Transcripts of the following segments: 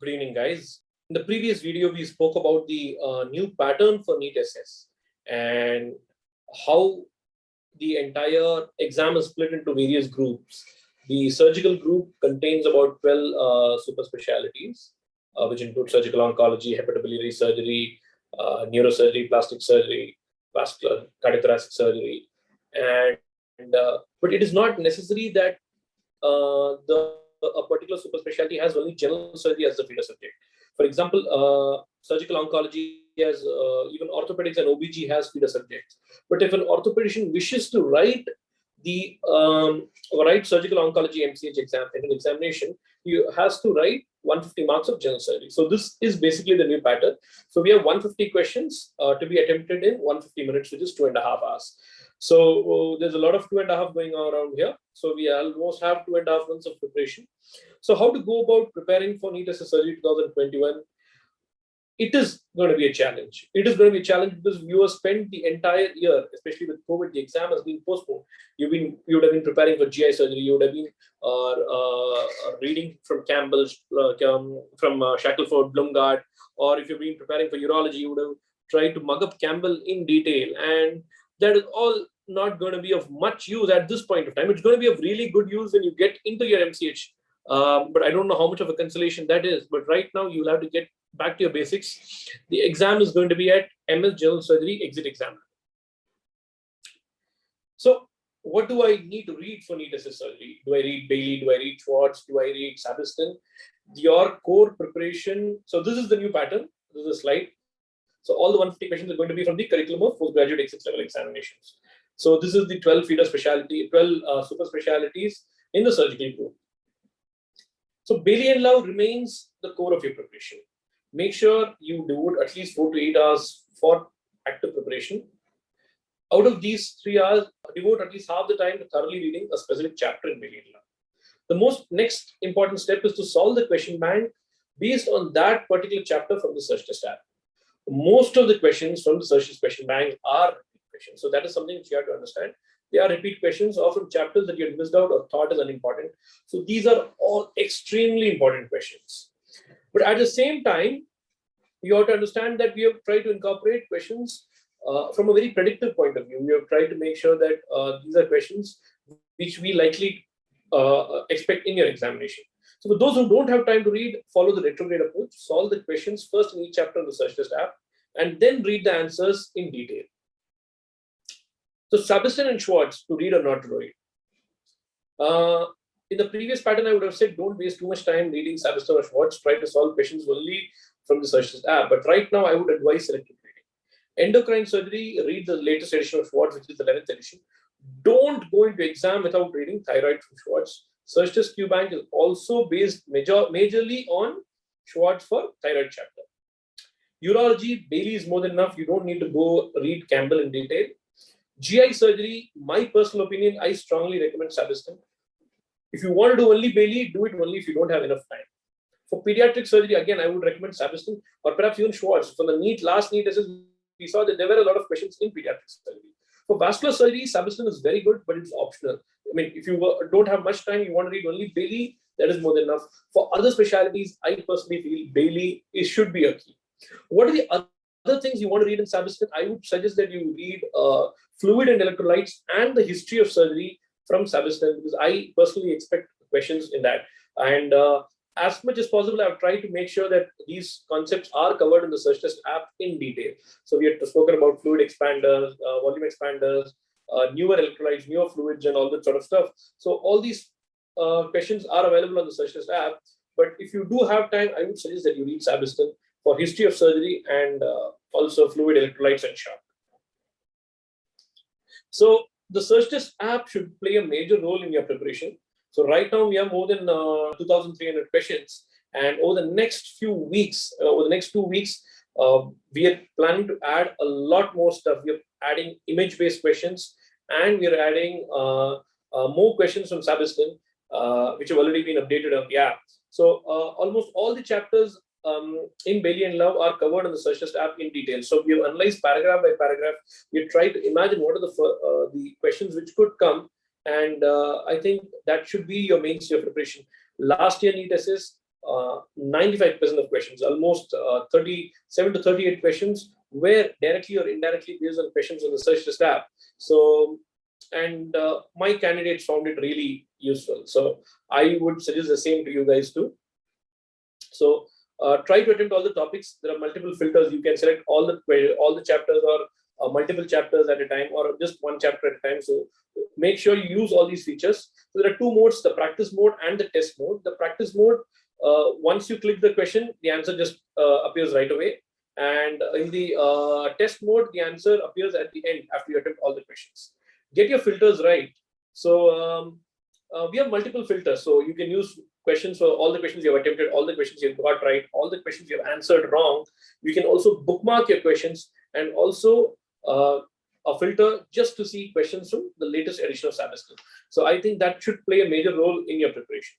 Good evening, guys. In the previous video, we spoke about the new pattern for NEET SS and how the entire exam is split into various groups. The surgical group contains about 12 super specialties, which include surgical oncology, hepatobiliary surgery, neurosurgery, plastic surgery, vascular, cardiothoracic surgery, but it is not necessary that a particular super specialty has only general surgery as the feeder subject. For example, surgical oncology has even orthopedics and OBG has feeder subjects. But if an orthopedician wishes to write surgical oncology MCH exam in an examination, he has to write 150 marks of general surgery. So this is basically the new pattern. So we have 150 questions to be attempted in 150 minutes, which is 2.5 hours. So there's a lot of 2.5 going on around here. So we almost have 2.5 months of preparation. So how to go about preparing for NEET SS Surgery 2021? It is going to be a challenge. It is going to be a challenge because you have spent the entire year, especially with COVID, the exam has been postponed. You would have been preparing for GI surgery. You would have been reading from Campbell, from Shackelford, Blumgard, or if you've been preparing for urology, you would have tried to mug up Campbell in detail, and that is all not going to be of much use at this point of time. It's going to be of really good use when you get into your MCH. But I don't know how much of a consolation that is. But right now, you'll have to get back to your basics. The exam is going to be at MS General Surgery exit exam. So what do I need to read for NEET SS Surgery? Do I read Bailey? Do I read Schwartz? Do I read Sabiston? Your core preparation. So this is the new pattern. This is a slide. So all the 150 questions are going to be from the curriculum of postgraduate exit level examinations. So this is the 12 feeder specialty, 12 super specialties in the surgical group. So Bailey and Love remains the core of your preparation. Make sure you devote at least 4 to 8 hours for active preparation. Out of these 3 hours, devote at least half the time to thoroughly reading a specific chapter in Bailey and Love. The next important step is to solve the question bank based on that particular chapter from the Surgtest app. Most of the questions from the Surgtest question bank are repeat questions. So that is something that you have to understand. They are repeat questions or from chapters that you had missed out or thought is unimportant. So these are all extremely important questions. But at the same time, you have to understand that we have tried to incorporate questions from a very predictive point of view. We have tried to make sure that these are questions which we likely expect in your examination. So for those who don't have time to read, follow the retrograde approach. Solve the questions first in each chapter of the Surgtest app, and then read the answers in detail. So Sabiston and Schwartz, to read or not to read. In the previous pattern, I would have said don't waste too much time reading Sabiston or Schwartz. Try to solve questions only from the Surgtest app. But right now, I would advise selective reading. Endocrine surgery, read the latest edition of Schwartz, which is the 11th edition. Don't go into exam without reading thyroid from Schwartz. Surgtest Q Bank is also based majorly on Schwartz for thyroid chapter. Urology, Bailey is more than enough. You don't need to go read Campbell in detail. GI surgery, my personal opinion, I strongly recommend Sabiston. If you want to do only Bailey, do it only if you don't have enough time. For pediatric surgery, again, I would recommend Sabiston or perhaps even Schwartz. For the last NEET SS, we saw that there were a lot of questions in pediatric surgery. For vascular surgery, Sabiston is very good, but it's optional. I mean, if you don't have much time, you want to read only Bailey, that is more than enough. For other specialties, I personally feel Bailey should be a key. What are the other things you want to read in Sabiston? I would suggest that you read fluid and electrolytes and the history of surgery from Sabiston, because I personally expect questions in that. And as much as possible, I've tried to make sure that these concepts are covered in the Surgtest app in detail. So we had spoken about fluid expanders, volume expanders, newer electrolytes, newer fluids, and all that sort of stuff. So all these questions are available on the Surgtest app. But if you do have time, I would suggest that you read Sabiston for history of surgery and also fluid electrolytes and shock. So the Surgtest app should play a major role in your preparation. So right now we have more than 2,300 questions, and over the next few weeks, over the next 2 weeks, we are planning to add a lot more stuff. We are adding image-based questions, and we are adding more questions from Sabiston, which have already been updated on the app. So almost all the chapters in Bailey and Love are covered on the Surgtest app in detail. So we have analyzed paragraph by paragraph. We have tried to imagine what are the questions which could come. And I think that should be your mainstay of preparation. Last year NEET SS, 95% of questions, almost 37 to 38 questions, were directly or indirectly based on questions on the Surgtest app. So, and my candidates found it really useful. So I would suggest the same to you guys too. So try to attempt all the topics. There are multiple filters. You can select all the chapters, or multiple chapters at a time, or just one chapter at a time. So make sure you use all these features. So there are two modes: the practice mode and the test mode. The practice mode, once you click the question, the answer just appears right away. And in the test mode, the answer appears at the end after you attempt all the questions. Get your filters right. So we have multiple filters. So you can use questions for all the questions you have attempted, all the questions you've got right, all the questions you have answered wrong. You can also bookmark your questions, and also a filter just to see questions from the latest edition of semester. So I think that should play a major role in your preparation.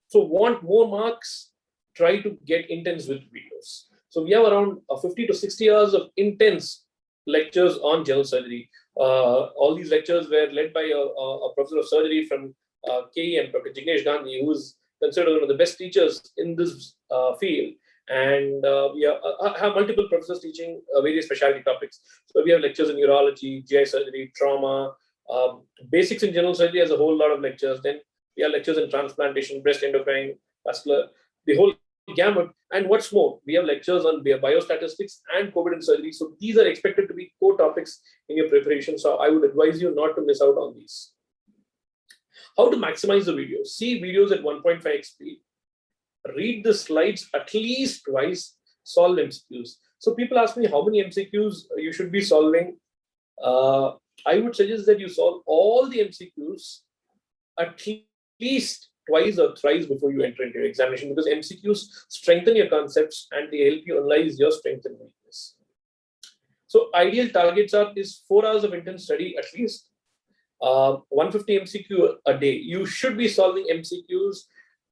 So want more marks? Try to get intense with videos. So we have around 50 to 60 hours of intense lectures on general surgery. All these lectures were led by a professor of surgery from KEM, Dr. Jignesh Gandhi, who is considered one of the best teachers in this field. And we have multiple professors teaching various specialty topics. So we have lectures in urology, GI surgery, trauma, basics in general surgery has a whole lot of lectures. Then we have lectures in transplantation, breast endocrine, vascular, the whole gamut. And what's more, we have lectures on biostatistics and COVID and surgery. So these are expected to be core topics in your preparation. So I would advise you not to miss out on these. How to maximize the videos? See videos at 1.5x speed. Read the slides at least twice. Solve MCQs. So people ask me how many MCQs you should be solving. I would suggest that you solve all the MCQs at least twice or thrice before you enter into your examination, because MCQs strengthen your concepts and they help you analyze your strength and weakness. So ideal targets is 4 hours of intense study at least, 150 MCQ a day. You should be solving MCQs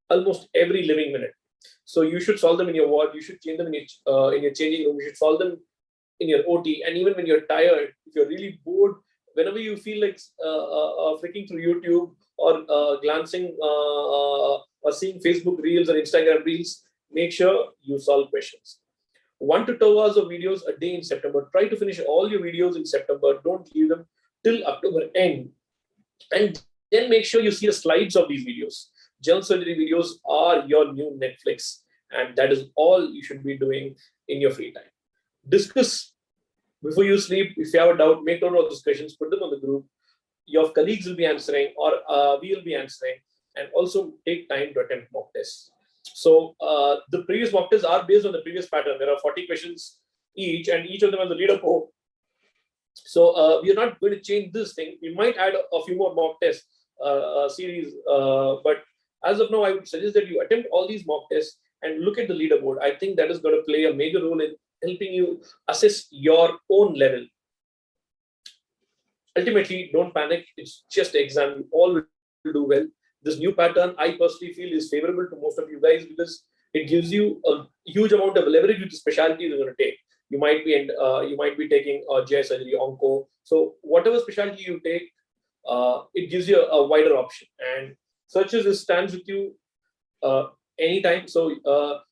almost every living minute. So you should solve them in your ward, you should change them in your changing room, you should solve them in your OT, and even when you're tired, if you're really bored, whenever you feel like flicking through YouTube or glancing or seeing Facebook Reels or Instagram Reels, make sure you solve questions. 1 to 2 hours of videos a day in September. Try to finish all your videos in September. Don't leave them till October end. And then make sure you see the slides of these videos. General surgery videos are your new Netflix, and that is all you should be doing in your free time. Discuss before you sleep. If you have a doubt, make note of those questions, put them on the group. Your colleagues will be answering, or we will be answering, and also take time to attempt mock tests. So the previous mock tests are based on the previous pattern. There are 40 questions each, and each of them has a leaderboard. So we are not going to change this thing. We might add a few more mock test series, but as of now, I would suggest that you attempt all these mock tests and look at the leaderboard. I think that is going to play a major role in helping you assess your own level. Ultimately, don't panic. It's just an exam. You all will do well. This new pattern, I personally feel, is favorable to most of you guys because it gives you a huge amount of leverage with the specialty you're going to take. You might be taking GI surgery, onco. So whatever specialty you take, it gives you a wider option. And Surgtest stands with you anytime. So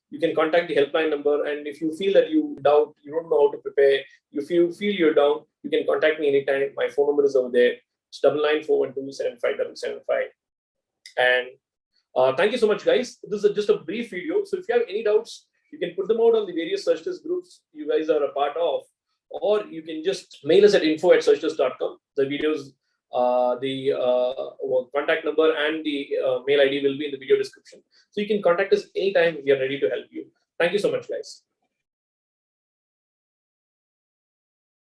you can contact the helpline number, and if you feel that you doubt, you don't know how to prepare, if you feel you're down, you can contact me anytime. My phone number is over there. It's 9941275775. And thank you so much, guys. This is just a brief video. So if you have any doubts, you can put them out on the various Surgtest groups you guys are a part of, or you can just mail us at info@surgtest.com. The videos, the contact number and the mail ID will be in the video description. So you can contact us anytime. We are ready to help you. Thank you so much, guys.